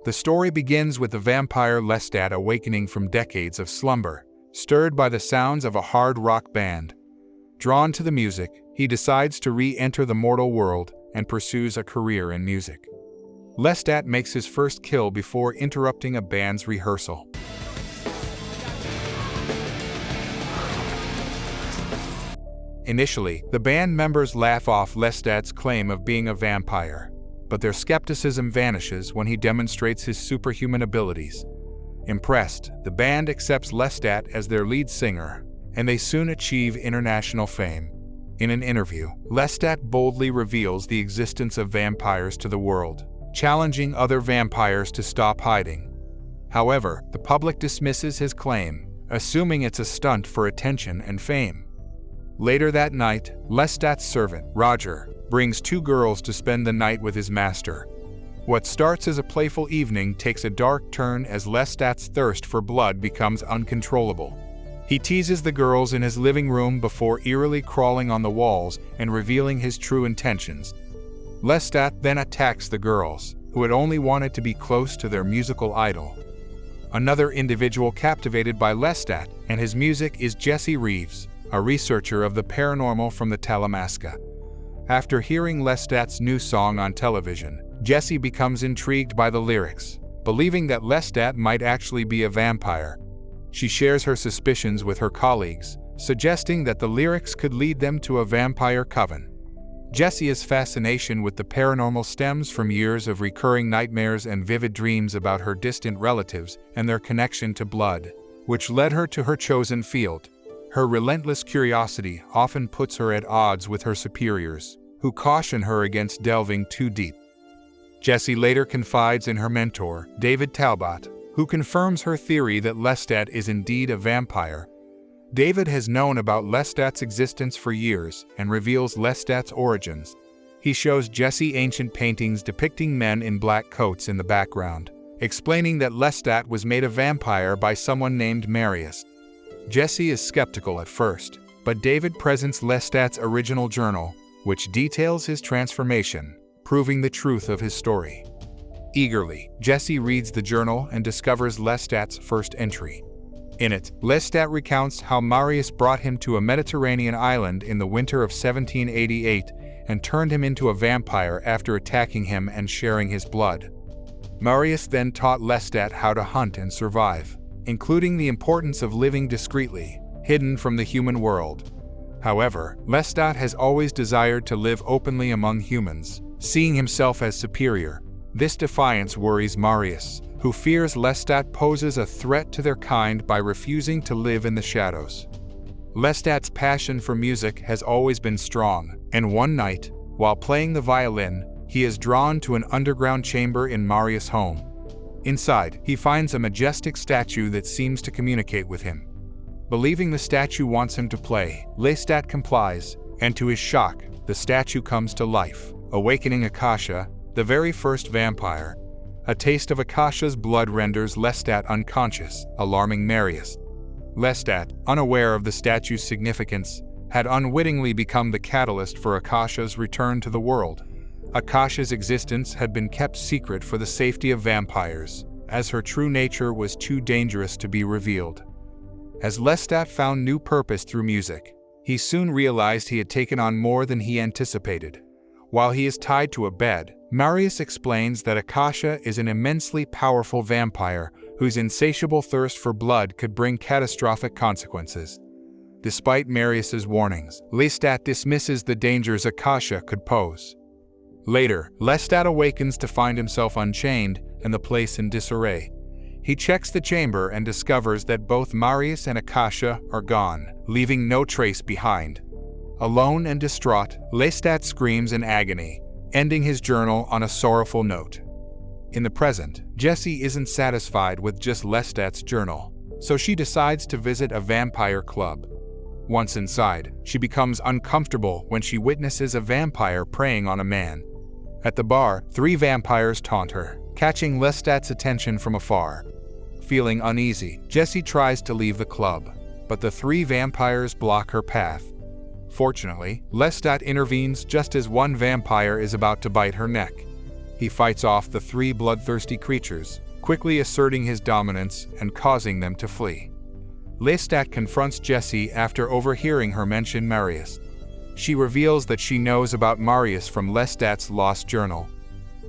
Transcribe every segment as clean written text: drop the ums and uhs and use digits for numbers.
The story begins with the vampire Lestat awakening from decades of slumber, stirred by the sounds of a hard rock band. Drawn to the music, he decides to re-enter the mortal world and pursues a career in music. Lestat makes his first kill before interrupting a band's rehearsal. Initially, the band members laugh off Lestat's claim of being a vampire, but their skepticism vanishes when he demonstrates his superhuman abilities. Impressed, the band accepts Lestat as their lead singer, and they soon achieve international fame. In an interview, Lestat boldly reveals the existence of vampires to the world, challenging other vampires to stop hiding. However, the public dismisses his claim, assuming it's a stunt for attention and fame. Later that night, Lestat's servant, Roger, brings two girls to spend the night with his master. What starts as a playful evening takes a dark turn as Lestat's thirst for blood becomes uncontrollable. He teases the girls in his living room before eerily crawling on the walls and revealing his true intentions. Lestat then attacks the girls, who had only wanted to be close to their musical idol. Another individual captivated by Lestat and his music is Jesse Reeves, a researcher of the paranormal from the Talamasca. After hearing Lestat's new song on television, Jesse becomes intrigued by the lyrics, believing that Lestat might actually be a vampire. She shares her suspicions with her colleagues, suggesting that the lyrics could lead them to a vampire coven. Jesse's fascination with the paranormal stems from years of recurring nightmares and vivid dreams about her distant relatives and their connection to blood, which led her to her chosen field. Her relentless curiosity often puts her at odds with her superiors, who caution her against delving too deep. Jessie later confides in her mentor, David Talbot, who confirms her theory that Lestat is indeed a vampire. David has known about Lestat's existence for years and reveals Lestat's origins. He shows Jessie ancient paintings depicting men in black coats in the background, explaining that Lestat was made a vampire by someone named Marius. Jessie is skeptical at first, but David presents Lestat's original journal, which details his transformation, proving the truth of his story. Eagerly, Jessie reads the journal and discovers Lestat's first entry. In it, Lestat recounts how Marius brought him to a Mediterranean island in the winter of 1788 and turned him into a vampire after attacking him and sharing his blood. Marius then taught Lestat how to hunt and survive, including the importance of living discreetly, hidden from the human world. However, Lestat has always desired to live openly among humans, seeing himself as superior. This defiance worries Marius, who fears Lestat poses a threat to their kind by refusing to live in the shadows. Lestat's passion for music has always been strong, and one night, while playing the violin, he is drawn to an underground chamber in Marius' home. Inside, he finds a majestic statue that seems to communicate with him. Believing the statue wants him to play, Lestat complies, and to his shock, the statue comes to life, awakening Akasha, the very first vampire. A taste of Akasha's blood renders Lestat unconscious, alarming Marius. Lestat, unaware of the statue's significance, had unwittingly become the catalyst for Akasha's return to the world. Akasha's existence had been kept secret for the safety of vampires, as her true nature was too dangerous to be revealed. As Lestat found new purpose through music, he soon realized he had taken on more than he anticipated. While he is tied to a bed, Marius explains that Akasha is an immensely powerful vampire whose insatiable thirst for blood could bring catastrophic consequences. Despite Marius's warnings, Lestat dismisses the dangers Akasha could pose. Later, Lestat awakens to find himself unchained and the place in disarray. He checks the chamber and discovers that both Marius and Akasha are gone, leaving no trace behind. Alone and distraught, Lestat screams in agony, ending his journal on a sorrowful note. In the present, Jessie isn't satisfied with just Lestat's journal, so she decides to visit a vampire club. Once inside, she becomes uncomfortable when she witnesses a vampire preying on a man. At the bar, 3 vampires taunt her, catching Lestat's attention from afar. Feeling uneasy, Jessie tries to leave the club, but the 3 vampires block her path. Fortunately, Lestat intervenes just as one vampire is about to bite her neck. He fights off the three bloodthirsty creatures, quickly asserting his dominance and causing them to flee. Lestat confronts Jessie after overhearing her mention Marius. She reveals that she knows about Marius from Lestat's lost journal.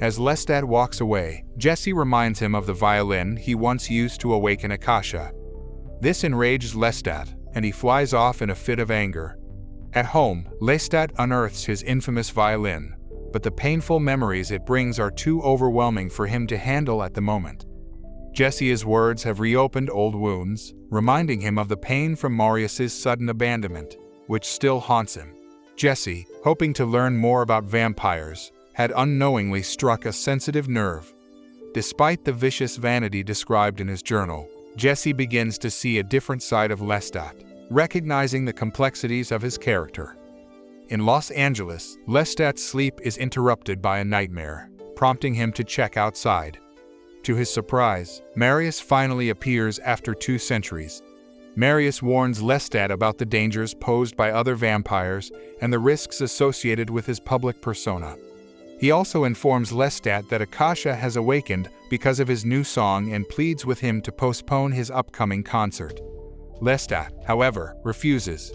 As Lestat walks away, Jessie reminds him of the violin he once used to awaken Akasha. This enrages Lestat, and he flies off in a fit of anger. At home, Lestat unearths his infamous violin, but the painful memories it brings are too overwhelming for him to handle at the moment. Jessie's words have reopened old wounds, reminding him of the pain from Marius's sudden abandonment, which still haunts him. Jessie, hoping to learn more about vampires, had unknowingly struck a sensitive nerve. Despite the vicious vanity described in his journal, Jessie begins to see a different side of Lestat, recognizing the complexities of his character. In Los Angeles, Lestat's sleep is interrupted by a nightmare, prompting him to check outside. To his surprise, Marius finally appears after 2 centuries. Marius warns Lestat about the dangers posed by other vampires and the risks associated with his public persona. He also informs Lestat that Akasha has awakened because of his new song and pleads with him to postpone his upcoming concert. Lestat, however, refuses.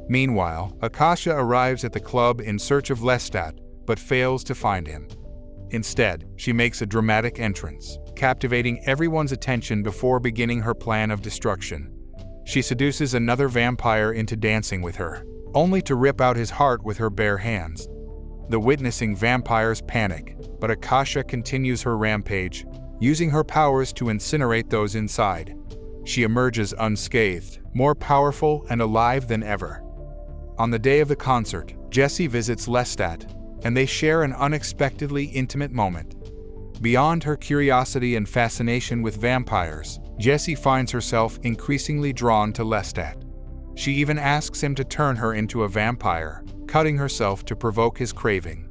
Meanwhile, Akasha arrives at the club in search of Lestat, but fails to find him. Instead, she makes a dramatic entrance, captivating everyone's attention before beginning her plan of destruction. She seduces another vampire into dancing with her, only to rip out his heart with her bare hands. The witnessing vampires panic, but Akasha continues her rampage, using her powers to incinerate those inside. She emerges unscathed, more powerful and alive than ever. On the day of the concert, Jessie visits Lestat, and they share an unexpectedly intimate moment. Beyond her curiosity and fascination with vampires, Jessie finds herself increasingly drawn to Lestat. She even asks him to turn her into a vampire, cutting herself to provoke his craving.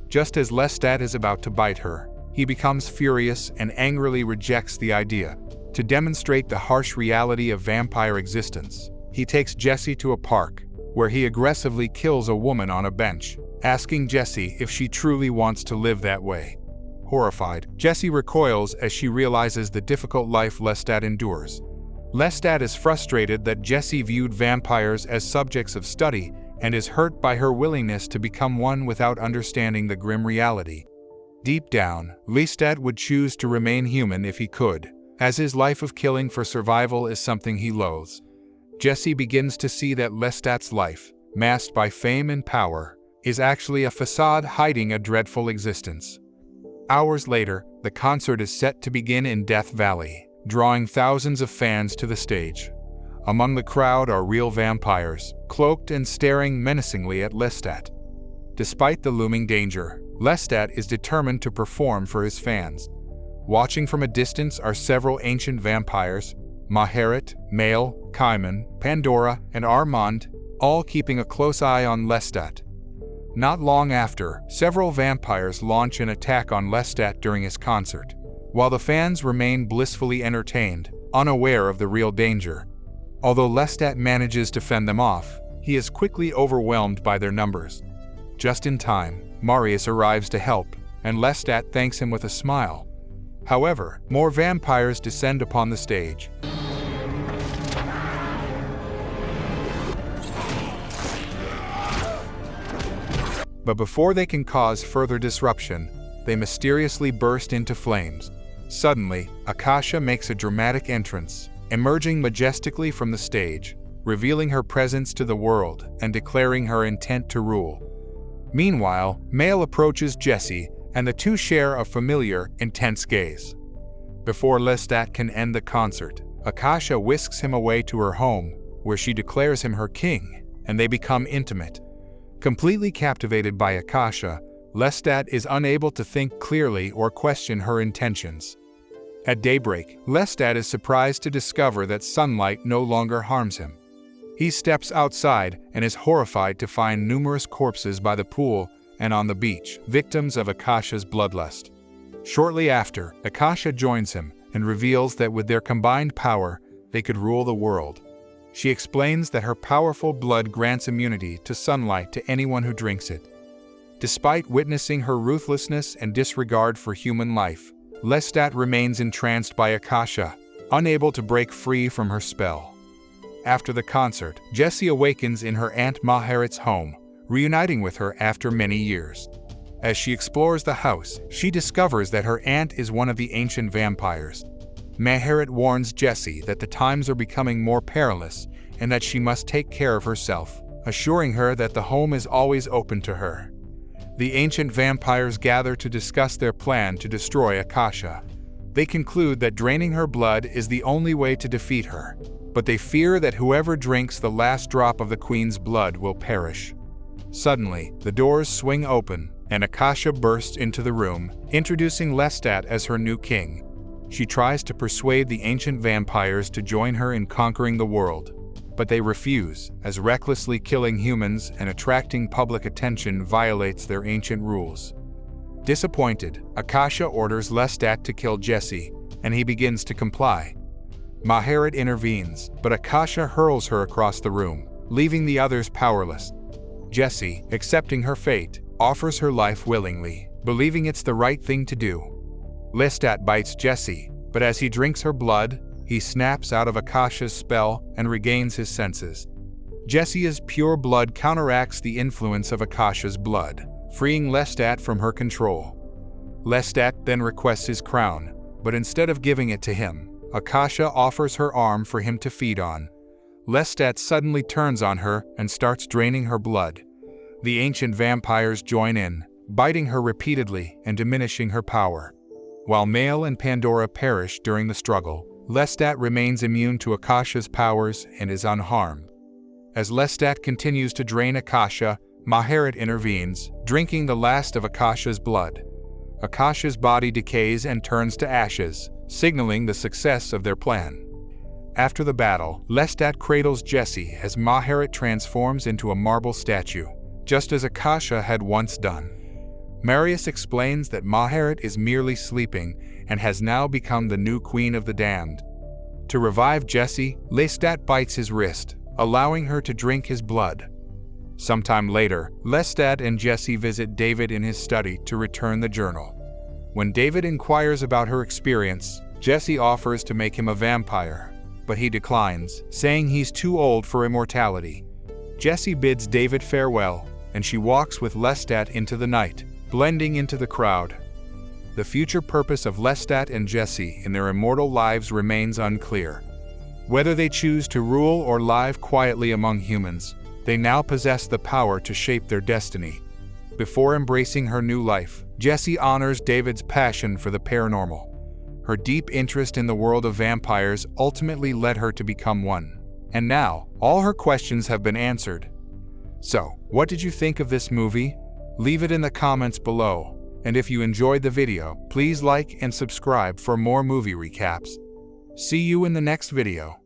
Just as Lestat is about to bite her, he becomes furious and angrily rejects the idea. To demonstrate the harsh reality of vampire existence, he takes Jessie to a park, where he aggressively kills a woman on a bench, asking Jessie if she truly wants to live that way. Horrified, Jessie recoils as she realizes the difficult life Lestat endures. Lestat is frustrated that Jessie viewed vampires as subjects of study and is hurt by her willingness to become one without understanding the grim reality. Deep down, Lestat would choose to remain human if he could, as his life of killing for survival is something he loathes. Jessie begins to see that Lestat's life, masked by fame and power, is actually a facade hiding a dreadful existence. Hours later, the concert is set to begin in Death Valley, drawing thousands of fans to the stage. Among the crowd are real vampires, cloaked and staring menacingly at Lestat. Despite the looming danger, Lestat is determined to perform for his fans. Watching from a distance are several ancient vampires, Maharet, Male, Kaiman, Pandora, and Armand, all keeping a close eye on Lestat. Not long after, several vampires launch an attack on Lestat during his concert, while the fans remain blissfully entertained, unaware of the real danger. Although Lestat manages to fend them off, he is quickly overwhelmed by their numbers. Just in time, Marius arrives to help, and Lestat thanks him with a smile. However, more vampires descend upon the stage. But before they can cause further disruption, they mysteriously burst into flames. Suddenly, Akasha makes a dramatic entrance, emerging majestically from the stage, revealing her presence to the world and declaring her intent to rule. Meanwhile, Male approaches Jessie, and the two share a familiar, intense gaze. Before Lestat can end the concert, Akasha whisks him away to her home, where she declares him her king, and they become intimate. Completely captivated by Akasha, Lestat is unable to think clearly or question her intentions. At daybreak, Lestat is surprised to discover that sunlight no longer harms him. He steps outside and is horrified to find numerous corpses by the pool and on the beach, victims of Akasha's bloodlust. Shortly after, Akasha joins him and reveals that with their combined power, they could rule the world. She explains that her powerful blood grants immunity to sunlight to anyone who drinks it. Despite witnessing her ruthlessness and disregard for human life, Lestat remains entranced by Akasha, unable to break free from her spell. After the concert, Jessie awakens in her Aunt Maharet's home, reuniting with her after many years. As she explores the house, she discovers that her aunt is one of the ancient vampires. Maharet warns Jessie that the times are becoming more perilous and that she must take care of herself, assuring her that the home is always open to her. The ancient vampires gather to discuss their plan to destroy Akasha. They conclude that draining her blood is the only way to defeat her, but they fear that whoever drinks the last drop of the queen's blood will perish. Suddenly, the doors swing open, and Akasha bursts into the room, introducing Lestat as her new king. She tries to persuade the ancient vampires to join her in conquering the world, but they refuse, as recklessly killing humans and attracting public attention violates their ancient rules. Disappointed, Akasha orders Lestat to kill Jessie, and he begins to comply. Maharet intervenes, but Akasha hurls her across the room, leaving the others powerless. Jessie, accepting her fate, offers her life willingly, believing it's the right thing to do. Lestat bites Jessie, but as he drinks her blood, he snaps out of Akasha's spell and regains his senses. Jessie's pure blood counteracts the influence of Akasha's blood, freeing Lestat from her control. Lestat then requests his crown, but instead of giving it to him, Akasha offers her arm for him to feed on. Lestat suddenly turns on her and starts draining her blood. The ancient vampires join in, biting her repeatedly and diminishing her power. While Male and Pandora perish during the struggle, Lestat remains immune to Akasha's powers and is unharmed. As Lestat continues to drain Akasha, Maharet intervenes, drinking the last of Akasha's blood. Akasha's body decays and turns to ashes, signaling the success of their plan. After the battle, Lestat cradles Jessie as Maharet transforms into a marble statue, just as Akasha had once done. Marius explains that Maharet is merely sleeping and has now become the new queen of the damned. To revive Jessie, Lestat bites his wrist, allowing her to drink his blood. Sometime later, Lestat and Jessie visit David in his study to return the journal. When David inquires about her experience, Jessie offers to make him a vampire, but he declines, saying he's too old for immortality. Jessie bids David farewell, and she walks with Lestat into the night, blending into the crowd. The future purpose of Lestat and Jessie in their immortal lives remains unclear. Whether they choose to rule or live quietly among humans, they now possess the power to shape their destiny. Before embracing her new life, Jessie honors David's passion for the paranormal. Her deep interest in the world of vampires ultimately led her to become one. And now, all her questions have been answered. So, what did you think of this movie? Leave it in the comments below. And if you enjoyed the video, please like and subscribe for more movie recaps. See you in the next video.